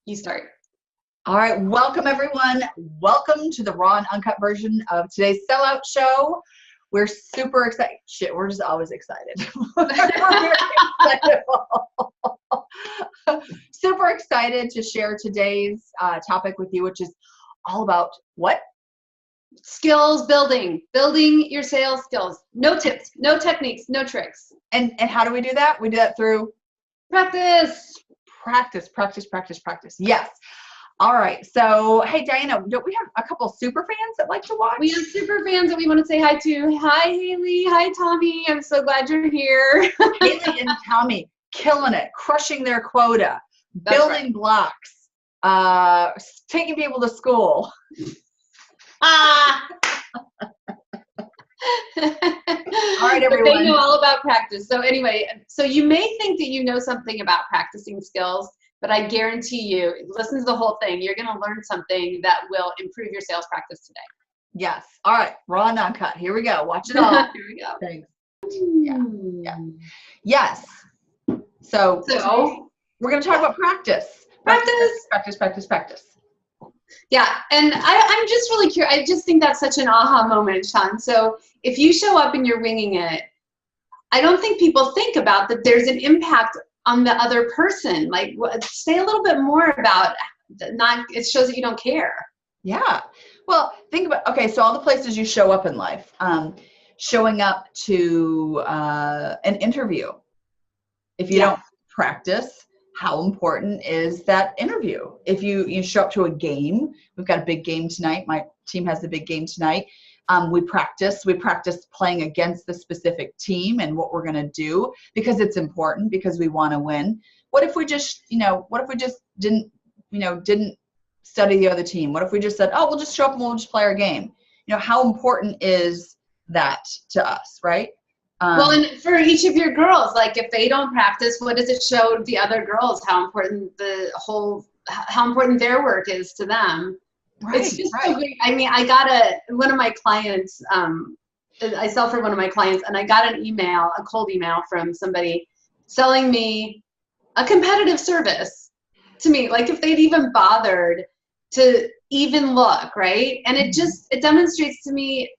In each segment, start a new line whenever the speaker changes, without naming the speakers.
You start.
All right. Welcome, everyone. Welcome to the raw and uncut version of today's SellOut Show. We're super excited. Shit, we're just always excited. We're very excited. Super excited to share today's topic with you, which is all about what?
Skills building your sales skills. No tips, no techniques, no tricks.
And how do we do that? We do that through
practice.
Yes. All right. So, hey, Diana, don't we have a couple super fans that like to watch?
We have super fans that we want to say hi to. Hi, Haley. Hi, Tommy. I'm so glad you're here.
Haley and Tommy, killing it, crushing their quota, building blocks, taking people to school. All right, everyone.
But they know all about practice. So anyway, so you may think that you know something about practicing skills, but I guarantee you, listen to the whole thing. You're going to learn something that will improve your sales practice today.
Yes. All right. Raw and uncut. Here we go. Watch it all.
Here we go.
Thanks. Yeah. Yes. So we're going to talk about practice. Practice.
Yeah, and I'm just really curious. I just think that's such an aha moment, Shawn. So if you show up and you're winging it, I don't think people think about that there's an impact on the other person. Like, say a little bit more about it shows that you don't care.
Yeah. Well, think about, okay, so all the places you show up in life, showing up to an interview. If you don't practice, how important is that interview? If you show up to a game, we've got a big game tonight. My team has a big game tonight. We practice playing against the specific team and what we're going to do because it's important, because we want to win. What if we just didn't study the other team? What if we just said, oh, we'll just show up and we'll just play our game? How important is that to us, right?
Well, and for each of your girls, like if they don't practice, what does it show the other girls how important their work is to them?
Right,
it's just so great. I mean, I got one of my clients, I sell for one of my clients, and I got a cold email from somebody selling me a competitive service to me, like if they'd even bothered to even look, right? And it demonstrates to me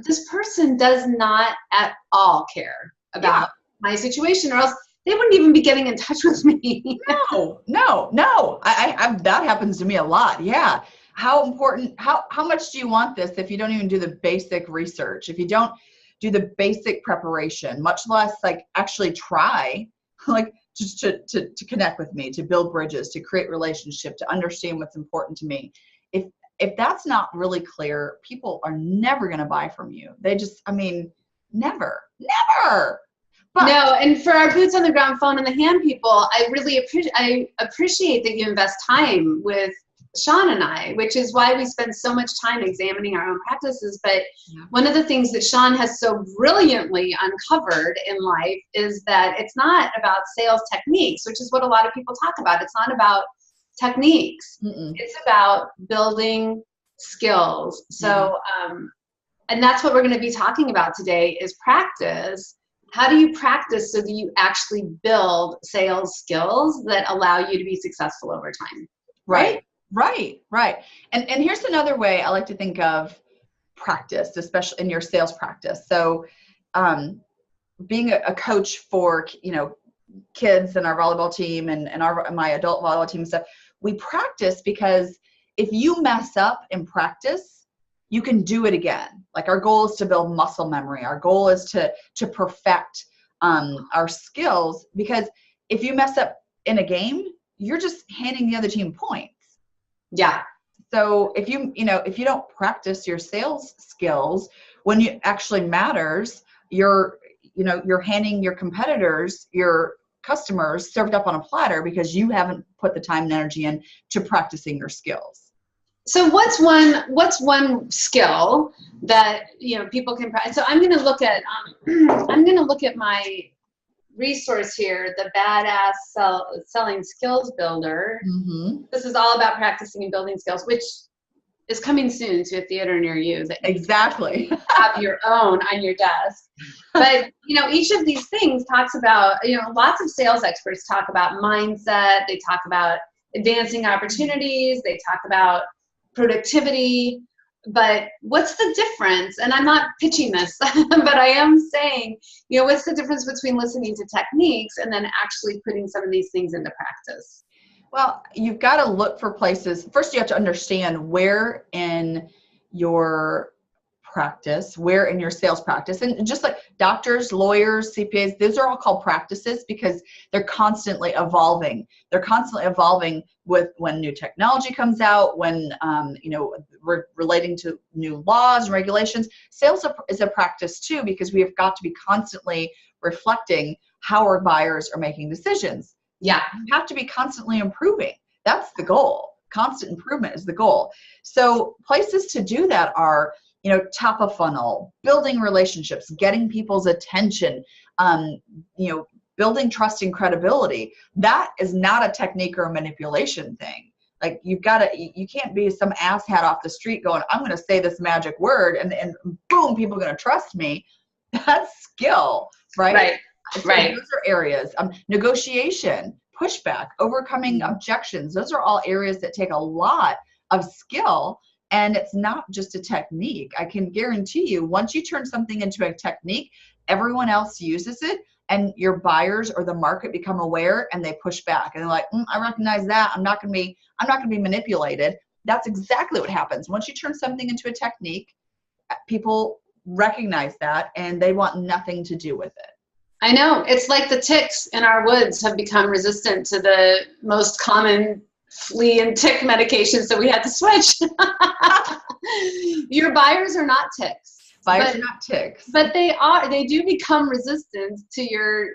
this person does not at all care about my situation, or else they wouldn't even be getting in touch with me.
No. That happens to me a lot. Yeah. How important, how much do you want this if you don't even do the basic research, if you don't do the basic preparation, much less like actually try, like just to connect with me, to build bridges, to create relationship, to understand what's important to me. If that's not really clear, people are never going to buy from you. They just, never. But,
no, and for our boots on the ground, phone in the hand people, I really appreciate that you invest time with Shawn and I, which is why we spend so much time examining our own practices. But one of the things that Shawn has so brilliantly uncovered in life is that it's not about sales techniques, which is what a lot of people talk about. It's not about techniques. It's about building skills. So, and that's what we're going to be talking about today is practice. How do you practice so that you actually build sales skills that allow you to be successful over time?
Right. And here's another way I like to think of practice, especially in your sales practice. So, being a coach for, kids and our volleyball team and my adult volleyball team and stuff, we practice because if you mess up in practice, you can do it again. Like our goal is to build muscle memory. Our goal is to perfect our skills, because if you mess up in a game, you're just handing the other team points.
Yeah.
So if you don't practice your sales skills when it actually matters, you're handing your competitors, your customers, served up on a platter because you haven't put the time and energy in to practicing your skills.
So what's one skill that people can practice? So I'm going to look at my resource here, the Badass Selling Skills Builder. This is all about practicing and building skills, which is coming soon to a theater near you. That
exactly.
Have your own on your desk. But, each of these things talks about, lots of sales experts talk about mindset. They talk about advancing opportunities. They talk about productivity. But what's the difference? And I'm not pitching this, but I am saying, what's the difference between listening to techniques and then actually putting some of these things into practice?
Well, you've got to look for places. First, you have to understand where in your practice, where in your sales practice, and just like doctors, lawyers, CPAs, those are all called practices because they're constantly evolving. They're constantly evolving with when new technology comes out, when relating to new laws and regulations. Sales is a practice too, because we have got to be constantly reflecting how our buyers are making decisions.
Yeah,
you have to be constantly improving. That's the goal. Constant improvement is the goal. So places to do that are, top of funnel, building relationships, getting people's attention, building trust and credibility. That is not a technique or a manipulation thing. Like you can't be some asshat off the street going, I'm going to say this magic word and boom, people are going to trust me. That's skill, right?
Right.
So
right.
Those are areas. Negotiation, pushback, overcoming objections. Those are all areas that take a lot of skill. And it's not just a technique. I can guarantee you, once you turn something into a technique, everyone else uses it and your buyers or the market become aware and they push back and they're like, I recognize that. I'm not going to be manipulated. That's exactly what happens. Once you turn something into a technique, people recognize that and they want nothing to do with it.
I know. It's like the ticks in our woods have become resistant to the most common flea and tick medications, so we had to switch. Your buyers are not ticks.
Buyers are not ticks.
But they do become resistant to your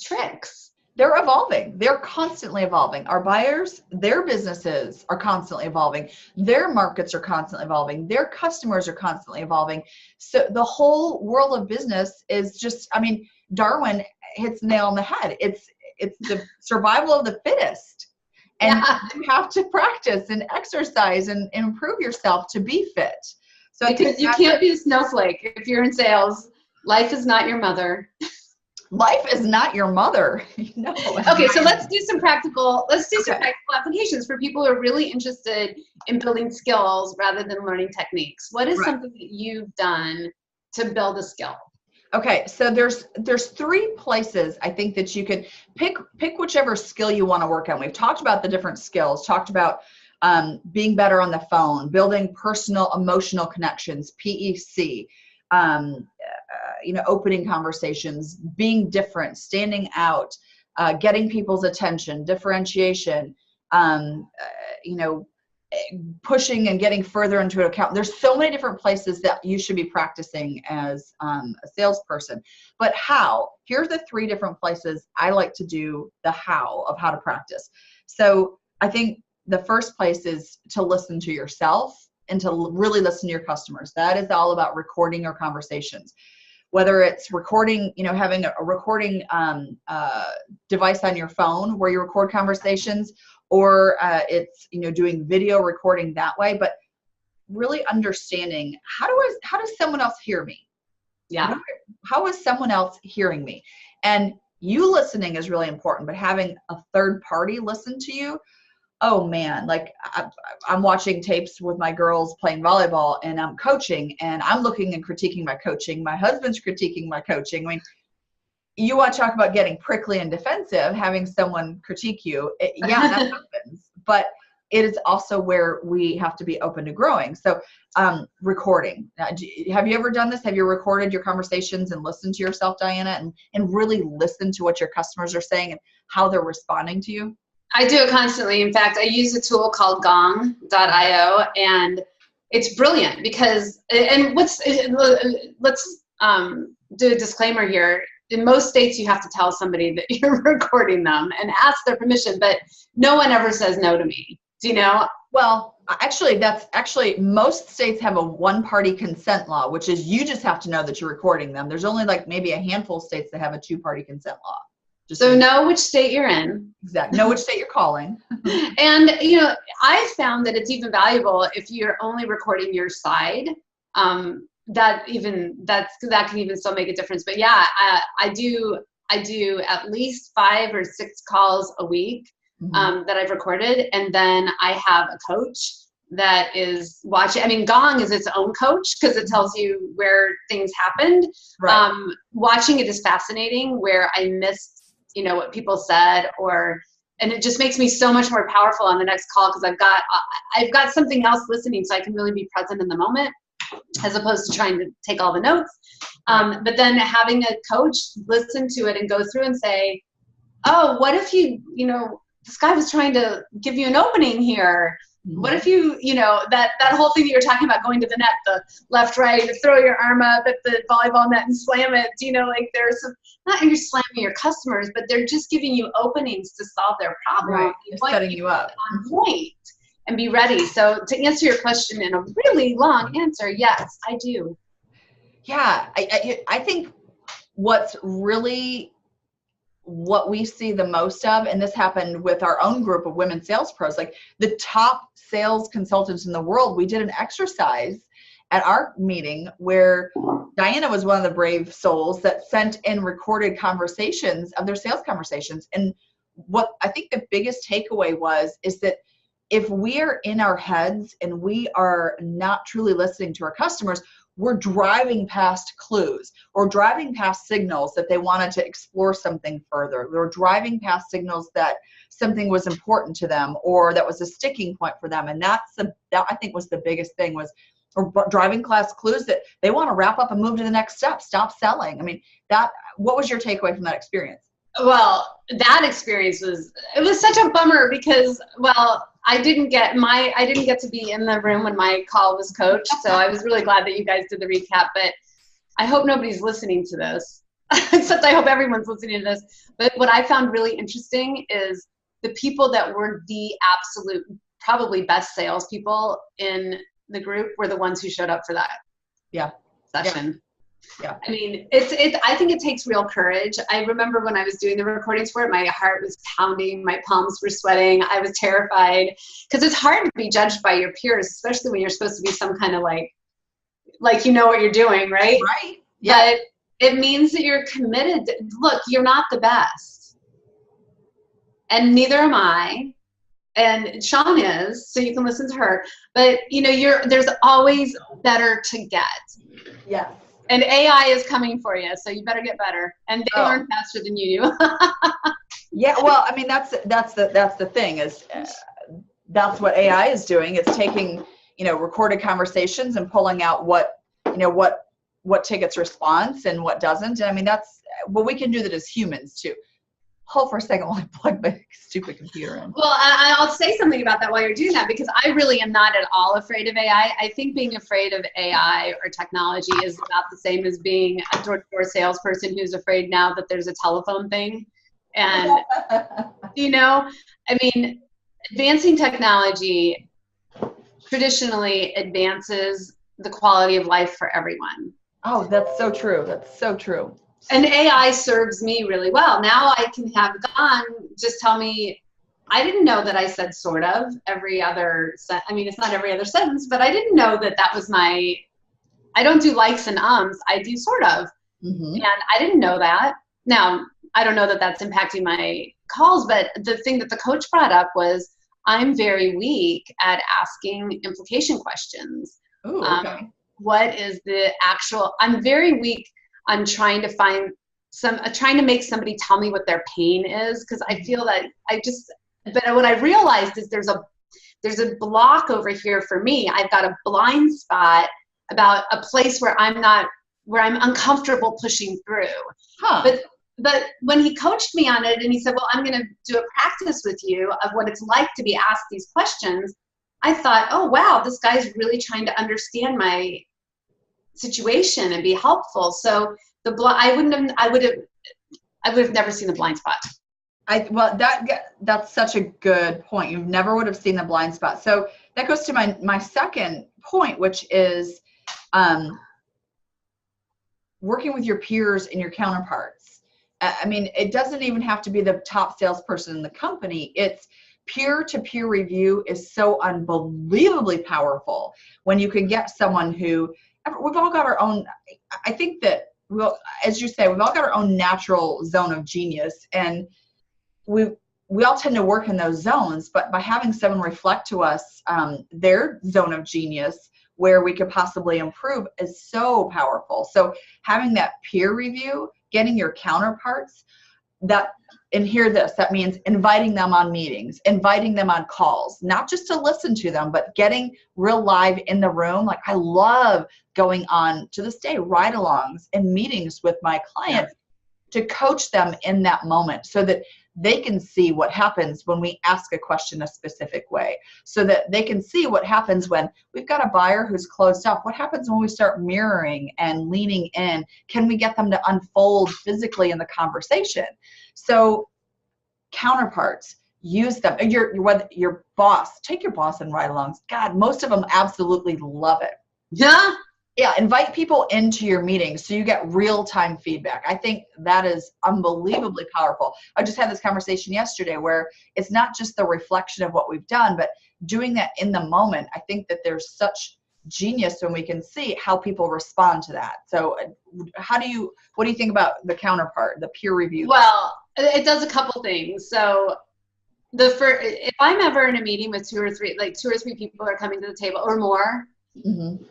tricks.
They're evolving. They're constantly evolving. Our buyers, their businesses are constantly evolving. Their markets are constantly evolving. Their customers are constantly evolving. So the whole world of business is just, Darwin hits the nail on the head. It's the survival of the fittest. And you have to practice and exercise and improve yourself to be fit. So
because you can't be a snowflake if you're in sales. Life is not your mother.
Life is not your mother. No.
Okay, so let's do some practical applications for people who are really interested in building skills rather than learning techniques. What is something that you've done to build a skill?
Okay, so there's 3 places I think that you can pick whichever skill you want to work on. We've talked about the different skills, talked about being better on the phone, building personal emotional connections, PEC, opening conversations, being different, standing out, getting people's attention, differentiation, pushing and getting further into an account. There's so many different places that you should be practicing as a salesperson. But how? Here's the 3 different places I like to do the how of how to practice. So I think the first place is to listen to yourself and to really listen to your customers. That is all about recording your conversations. Whether it's recording, having a recording device on your phone where you record conversations, or it's, doing video recording that way, but really understanding how does someone else hear me?
Yeah.
How is someone else hearing me? And you listening is really important, but having a third party listen to you, oh man, like I'm watching tapes with my girls playing volleyball and I'm coaching and I'm looking and critiquing my coaching. My husband's critiquing my coaching. You want to talk about getting prickly and defensive, having someone critique you. That happens, but it is also where we have to be open to growing. So recording. Have you ever done this? Have you recorded your conversations and listened to yourself, Diana, and really listen to what your customers are saying and how they're responding to you?
I do it constantly. In fact, I use a tool called gong.io, and it's brilliant because, and let's do a disclaimer here. In most states, you have to tell somebody that you're recording them and ask their permission, but no one ever says no to me. Do you know?
Well, actually, most states have a one-party consent law, which is you just have to know that you're recording them. There's only like maybe a handful of states that have a 2-party consent law.
So know which state you're in.
Exactly. Know which state you're calling.
And, I found that it's even valuable if you're only recording your side. That can even still make a difference. But yeah, I do at least 5 or 6 calls a week that I've recorded. And then I have a coach that is watching. I mean, Gong is its own coach because it tells you where things happened.
Right.
Watching it is fascinating where I missed, what people said, and it just makes me so much more powerful on the next call because I've got something else listening, so I can really be present in the moment as opposed to trying to take all the notes. But then having a coach listen to it and go through and say, oh, what if this guy was trying to give you an opening here. What if you, that whole thing that you're talking about, going to the net, the left, right, throw your arm up at the volleyball net and slam it. There's some, not you're slamming your customers, but they're just giving you openings to solve their problem.
Right. Setting you up.
On point and be ready. So to answer your question in a really long answer, yes, I do.
Yeah. I think what we see the most of, and this happened with our own group of women sales pros, like the top sales consultants in the world, we did an exercise at our meeting where Diana was one of the brave souls that sent in recorded conversations of their sales conversations. And what I think the biggest takeaway is that if we are in our heads and we are not truly listening to our customers, we're driving past clues or driving past signals that they wanted to explore something further. We're driving past signals that something was important to them or that was a sticking point for them. And that I think was the biggest thing, or driving past clues that they want to wrap up and move to the next step, stop selling. I mean, what was your takeaway from that experience?
Well, that experience was such a bummer because, I didn't get to be in the room when my call was coached. So I was really glad that you guys did the recap, but I hope nobody's listening to this, except I hope everyone's listening to this. But what I found really interesting is the people that were the absolute, probably best salespeople in the group were the ones who showed up for that session.
Yeah.
I mean, I think it takes real courage. I remember when I was doing the recordings for it, my heart was pounding, my palms were sweating. I was terrified because it's hard to be judged by your peers, especially when you're supposed to be some kind of like what you're doing, right?
Right. Yeah.
But it means that you're committed. Look, you're not the best. And neither am I. And Shawn is, so you can listen to her. But, there's always better to get.
Yes.
And AI is coming for you, so you better get better. And they learn faster than you do.
Yeah, well, I mean, that's the thing is that's what AI is doing. It's taking, recorded conversations and pulling out what tickets response and what doesn't. And I mean, that's what we can do that as humans too. Hold for a second while I plug my stupid computer in.
Well, I'll say something about that while you're doing that, because I really am not at all afraid of AI. I think being afraid of AI or technology is about the same as being a door-to-door salesperson who's afraid now that there's a telephone thing. And, I mean, advancing technology traditionally advances the quality of life for everyone.
Oh, that's so true. That's so true.
And AI serves me really well. Now I can have Gone just tell me, I didn't know that I said sort of every other I mean, it's not every other sentence, but I didn't know that was I don't do likes and ums. I do sort of. Mm-hmm. And I didn't know that. Now, I don't know that that's impacting my calls, but the thing that the coach brought up was I'm very weak at asking implication questions.
Ooh, okay.
What is the I'm very weak on trying to trying to make somebody tell me what their pain is, because I feel that but what I realized is there's a block over here for me. I've got a blind spot about a place where I'm uncomfortable pushing through. Huh. But when he coached me on it and he said, well, I'm going to do a practice with you of what it's like to be asked these questions, I thought, oh, wow, this guy's really trying to understand my situation and be helpful. So I would have never seen the blind spot.
That's such a good point. You never would have seen the blind spot. So that goes to my second point, which is working with your peers and your counterparts. I mean, it doesn't even have to be the top salesperson in the company. It's peer-to-peer review is so unbelievably powerful when you can get someone who, we've all got our own, I think that as you say, we've all got our own natural zone of genius, and we all tend to work in those zones, but by having someone reflect to us their zone of genius where we could possibly improve is so powerful. So having that peer review, getting your counterparts, and hear this, that means inviting them on meetings, inviting them on calls, not just to listen to them, but getting real live in the room. Like I love going on, to this day, ride-alongs and meetings with my clients to coach them in that moment so that they can see what happens when we ask a question a specific way, so that they can see what happens when we've got a buyer who's closed off. What happens when we start mirroring and leaning in? Can we get them to unfold physically in the conversation? So counterparts, use them. Your boss, take your boss and ride-alongs. God, most of them absolutely love it. Yeah, invite people into your meetings so you get real-time feedback. I think that is unbelievably powerful. I just had this conversation yesterday where it's not just the reflection of what we've done, but doing that in the moment. I think that there's such genius when we can see how people respond to that. So what do you think about the counterpart, the peer review?
Well, it does a couple things. So if I'm ever in a meeting with two or three people are coming to the table or more,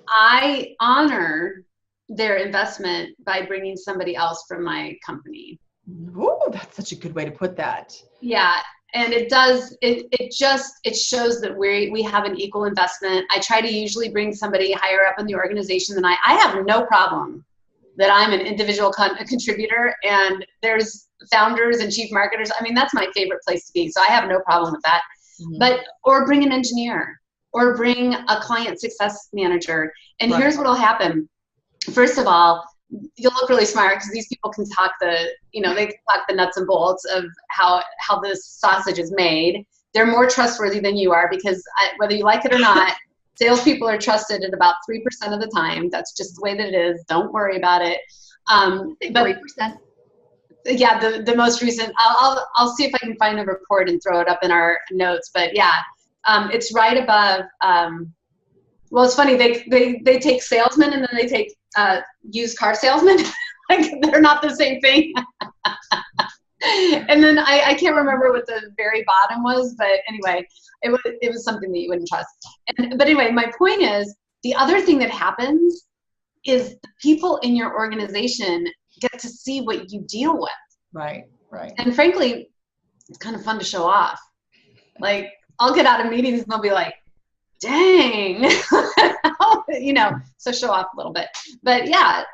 I honor their investment by bringing somebody else from my company.
Ooh, that's such a good way to put that.
Yeah. And it shows that we have an equal investment. I try to usually bring somebody higher up in the organization than I have no problem that I'm an individual contributor and there's founders and chief marketers. I mean, that's my favorite place to be. So I have no problem with that. Or bring an engineer or bring a client success manager. And here's what'll happen. First of all, you'll look really smart because these people can talk they can talk the nuts and bolts of how this sausage is made. They're more trustworthy than you are because whether you like it or not, salespeople are trusted at about 3% of the time. That's just the way that it is. Don't worry about it. But 3%. Yeah, the most recent. I'll see if I can find the report and throw it up in our notes. But yeah, it's right above. Well, it's funny. They take salesmen and then they take used car salesmen. Like they're not the same thing. And then I can't remember what the very bottom was, but anyway, it was something that you wouldn't trust. But anyway, my point is the other thing that happens is the people in your organization get to see what you deal with. Right. And frankly, it's kind of fun to show off. Like I'll get out of meetings and they'll be like, dang, so show off a little bit. But yeah,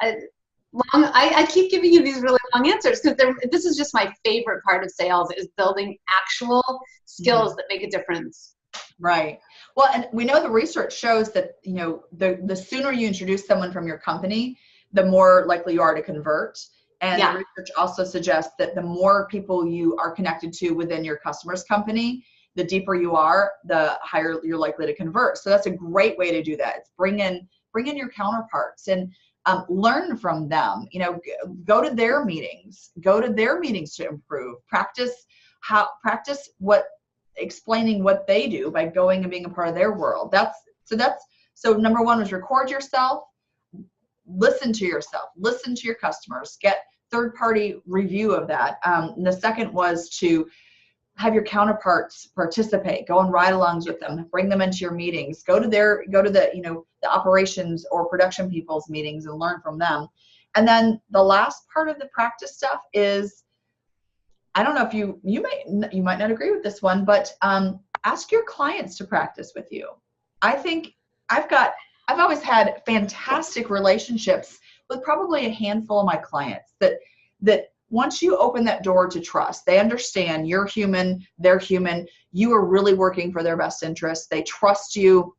I keep giving you these really long answers because this is just my favorite part of sales is building actual skills that make a difference.
Right. Well, and we know the research shows that, the sooner you introduce someone from your company, the more likely you are to convert. And the research also suggests that the more people you are connected to within your customer's company, the deeper you are, the higher you're likely to convert. So that's a great way to do that. It's bring in your counterparts and learn from them. Go to their meetings. Go to their meetings to improve. Practice explaining what they do by going and being a part of their world. So number one was record yourself. Listen to yourself. Listen to your customers. Get third-party review of that. And the second was to have your counterparts participate, go on ride-alongs with them, bring them into your meetings, go to the operations or production people's meetings and learn from them. And then the last part of the practice stuff is, I don't know if you might not agree with this one, but ask your clients to practice with you. I think I've always had fantastic relationships with probably a handful of my clients that once you open that door to trust, they understand you're human, they're human, you are really working for their best interest. They trust you,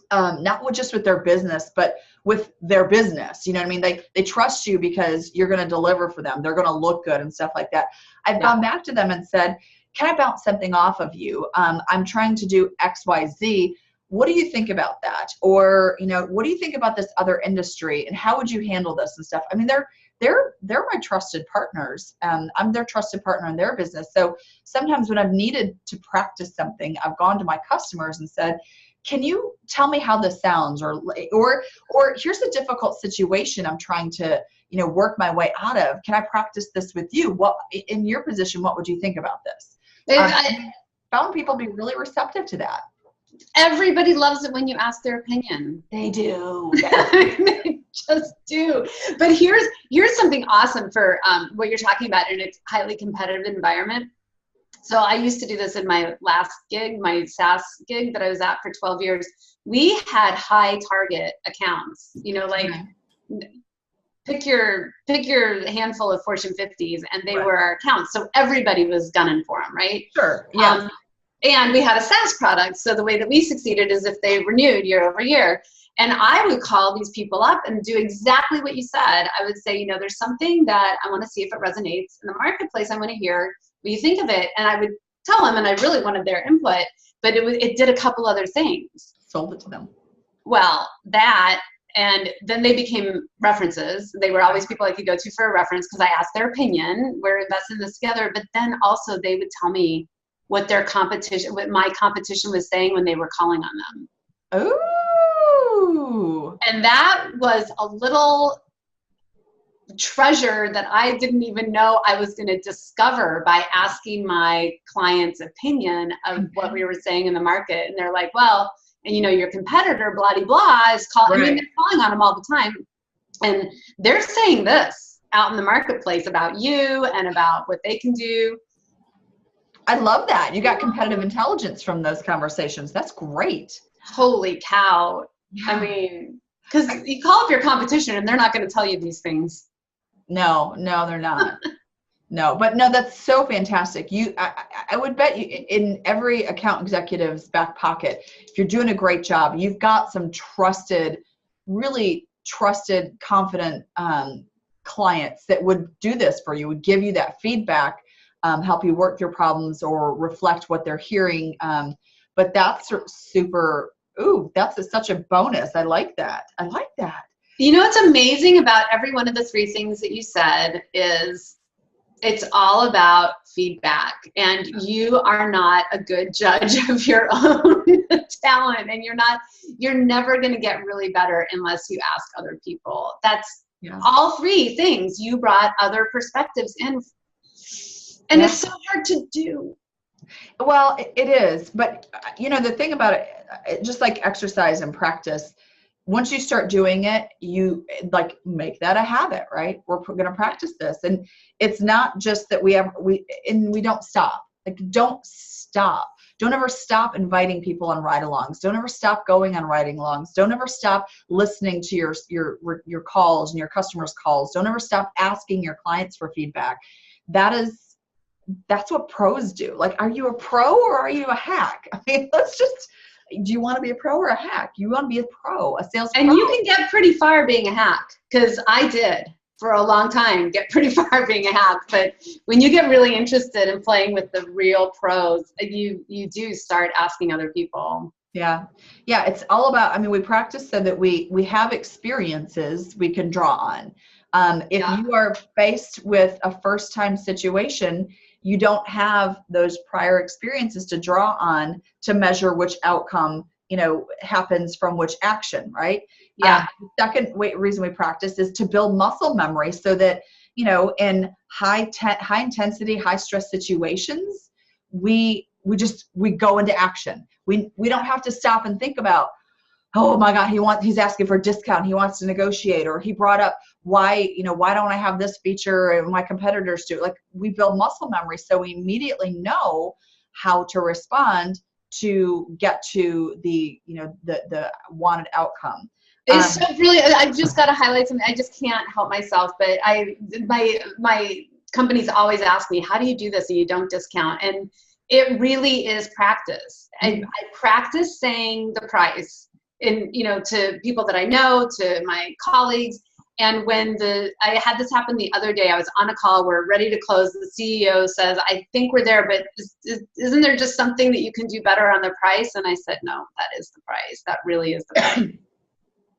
not just with their business, but with their business. You know what I mean? They trust you because you're going to deliver for them. They're going to look good and stuff like that. I've gone back to them and said, can I bounce something off of you? I'm trying to do X, Y, Z. What do you think about that? Or, what do you think about this other industry and how would you handle this and stuff? I mean, they're my trusted partners. I'm their trusted partner in their business. So sometimes when I've needed to practice something, I've gone to my customers and said, can you tell me how this sounds? Or here's a difficult situation I'm trying to, work my way out of. Can I practice this with you? What in your position, what would you think about this? I found people be really receptive to that.
Everybody loves it when you ask their opinion.
They do.
They just do. But here's something awesome for what you're talking about in a highly competitive environment. So I used to do this in my last gig, my SaaS gig that I was at for 12 years. We had high target accounts, pick your handful of Fortune 50s, and they were our accounts. So everybody was gunning for them, right?
Sure. Yeah.
And we had a SaaS product. So the way that we succeeded is if they renewed year over year. And I would call these people up and do exactly what you said. I would say, there's something that I want to see if it resonates in the marketplace. I want to hear what you think of it. And I would tell them, and I really wanted their input, but it did a couple other things.
Sold it to them.
Well, that, and then they became references. They were always people I could go to for a reference because I asked their opinion. We're investing in this together. But then also they would tell me what my competition was saying when they were calling on them.
Ooh.
And that was a little treasure that I didn't even know I was going to discover by asking my client's opinion of what we were saying in the market. And they're like, well, and your competitor, blah, blah, blah, is calling.
Right.
I mean, they're calling on them all the time. And they're saying this out in the marketplace about you and about what they can do.
I love that. You got competitive intelligence from those conversations. That's great.
Holy cow. Yeah. I mein, because you call up your competition and they're not going to tell you these things.
No, they're not. No, that's so fantastic. I would bet you in every account executive's back pocket, if you're doing a great job, you've got some really trusted, confident clients that would do this for you, would give you that feedback, help you work through problems or reflect what they're hearing. But that's super, that's such a bonus. I like that.
What's amazing about every one of the three things that you said is it's all about feedback, and you are not a good judge of your own talent, and you're never going to get really better unless you ask other people. That's all three things. You brought other perspectives in, and it's so hard to do.
Well, it is, but the thing about it, just like exercise and practice, once you start doing it, you make that a habit, right? We're going to practice this. And it's not just that we don't stop. Don't stop. Don't ever stop inviting people on ride-alongs. Don't ever stop going on ride-alongs. Don't ever stop listening to your calls and your customers' calls. Don't ever stop asking your clients for feedback. That's what pros do. Are you a pro or are you a hack? I mean, do you want to be a pro or a hack? You want to be a pro, a sales pro.
And you can get pretty far being a hack, because I did for a long time get pretty far being a hack. But when you get really interested in playing with the real pros, you do start asking other people.
Yeah. It's all about, we practice so that we have experiences we can draw on. If you are faced with a first-time situation, you don't have those prior experiences to draw on to measure which outcome, happens from which action, right?
Yeah.
The second reason we practice is to build muscle memory so that, in high intensity, high stress situations, we go into action. We don't have to stop and think about, oh my God, he's asking for a discount. He wants to negotiate, or he brought up why don't I have this feature and my competitors do. We build muscle memory so we immediately know how to respond to get to the wanted outcome.
It's so brilliant. I just got to highlight something. I just can't help myself, but my companies always ask me, how do you do this and you don't discount? And it really is practice. I practice saying the price, and to people that I know, to my colleagues. And when I had this happen the other day, I was on a call, we're ready to close. The CEO says, I think we're there, but isn't there just something that you can do better on the price? And I said, no, that is the price. That really is the price.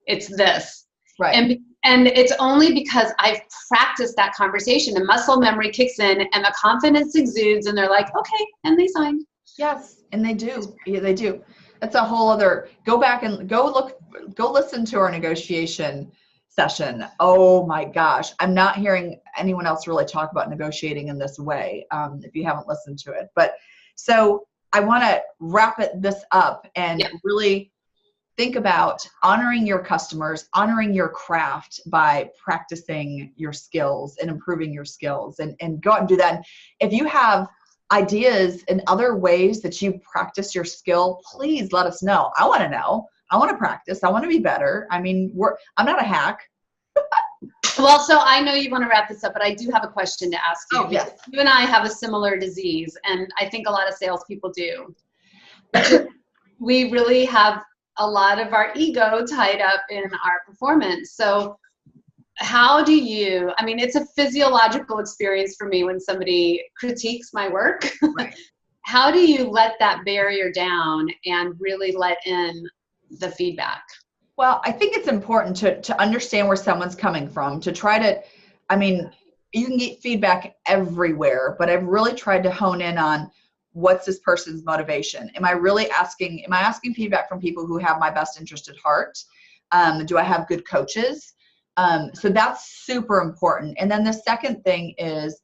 It's this.
Right.
And it's only because I've practiced that conversation, and muscle memory kicks in and the confidence exudes, and they're like, okay, and they signed.
Yes, and they do. Yeah, they do. That's a whole other, go back and go listen to our negotiation session. Oh my gosh. I'm not hearing anyone else really talk about negotiating in this way, if you haven't listened to it. But so I want to wrap this up and really think about honoring your customers, honoring your craft by practicing your skills and improving your skills, and go out and do that. And if you have ideas and other ways that you practice your skill, please let us know. I want to know. I want to practice. I want to be better. I mean, I'm not a hack.
Well, so I know you want to wrap this up, but I do have a question to ask you.
Oh, yes.
You and I have a similar disease, and I think a lot of salespeople do. We really have a lot of our ego tied up in our performance. So how do you, I mean, it's a physiological experience for me when somebody critiques my work.
Right.
How do you let that barrier down and really let in the feedback?
Well, I think it's important to understand where someone's coming from, to try to, I mean, you can get feedback everywhere, but I've really tried to hone in on what's this person's motivation. Am I asking feedback from people who have my best interest at heart? Do I have good coaches? So that's super important. And then the second thing is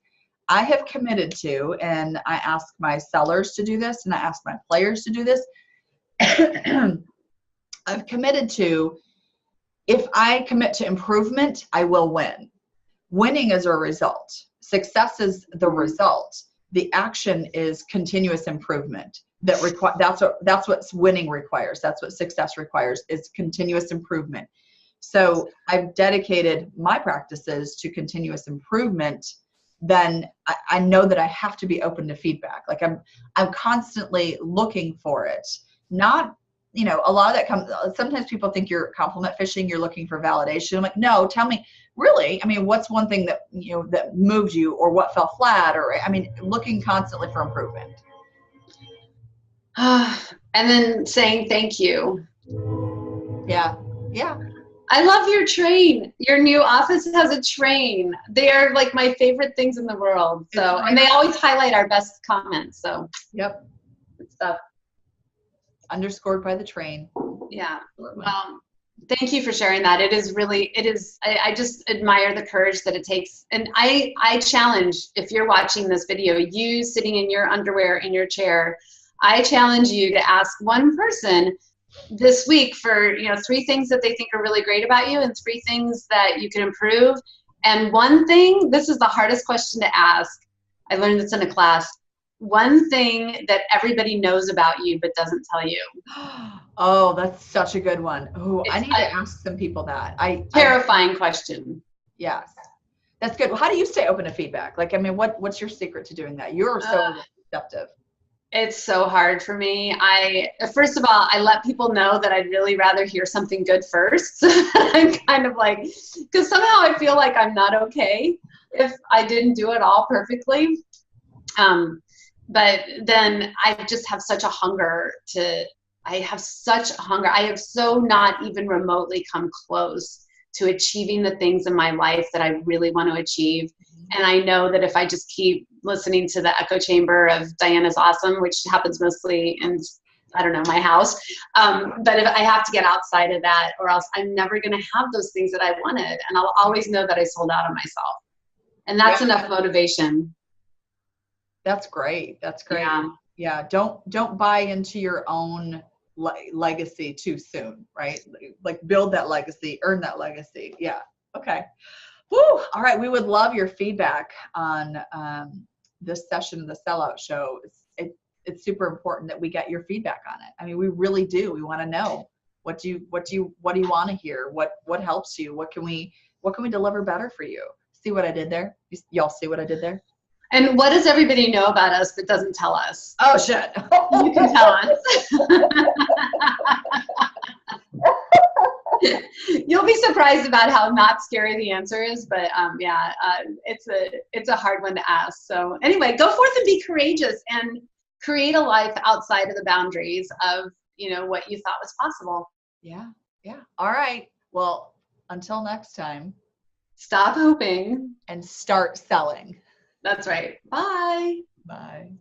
I have committed to, and I ask my sellers to do this, and I ask my players to do this. I've committed to, if I commit to improvement, I will win. Winning is a result. Success is the result. The action is continuous improvement. That's what winning requires. That's what success requires, is continuous improvement. So I've dedicated my practices to continuous improvement. Then I know that I have to be open to feedback. Like I'm constantly looking for it. Not, you know, a lot of that comes, sometimes people think you're compliment fishing, you're looking for validation. I'm like, no, tell me, really, I mean, what's one thing that, you know, that moved you, or what fell flat, or, I mean, looking constantly for improvement.
And then saying thank you.
Yeah. Yeah.
I love your train. Your new office has a train. They are like my favorite things in the world. So, and they always highlight our best comments. So,
yep.
Good stuff.
Underscored by the train.
Yeah. Thank you for sharing that. It is really, I just admire the courage that it takes. And I challenge, if you're watching this video, you sitting in your underwear in your chair, I challenge you to ask one person this week for, you know, 3 things that they think are really great about you and 3 things that you can improve. And one thing, this is the hardest question to ask. I learned this in a class. One thing that everybody knows about you but doesn't tell you.
Oh, that's such a good one. Oh, I need to ask some people that.
Terrifying question.
Yes. That's good. Well, how do you stay open to feedback? Like, I mean, what's your secret to doing that? You're so receptive. It's
so hard for me. First of all, I let people know that I'd really rather hear something good first. I'm kind of like, because somehow I feel like I'm not okay if I didn't do it all perfectly. But then I just have such a hunger I have so not even remotely come close to achieving the things in my life that I really want to achieve. And I know that if I just keep listening to the echo chamber of Diana's awesome, which happens mostly in, I don't know, my house. But if I have to get outside of that, or else I'm never going to have those things that I wanted. And I'll always know that I sold out on myself. And that's enough motivation.
That's great. That's great.
Yeah.
Yeah. Don't buy into your own legacy too soon, right? Like build that legacy, earn that legacy. Yeah. Okay. Whew. All right. We would love your feedback on this session of the SellOut Show. It's super important that we get your feedback on it. I mean, we really do. We want to know what do you want to hear? What helps you? What can we deliver better for you? See what I did there? Y'all see what I did there?
And what does everybody know about us but doesn't tell us?
Oh, shit.
You can tell us. You'll be surprised about how not scary the answer is, but it's a hard one to ask. So anyway, go forth and be courageous and create a life outside of the boundaries of, you know, what you thought was possible.
Yeah. Yeah. All right. Well, until next time.
Stop hoping
and start selling.
That's right. Bye.
Bye.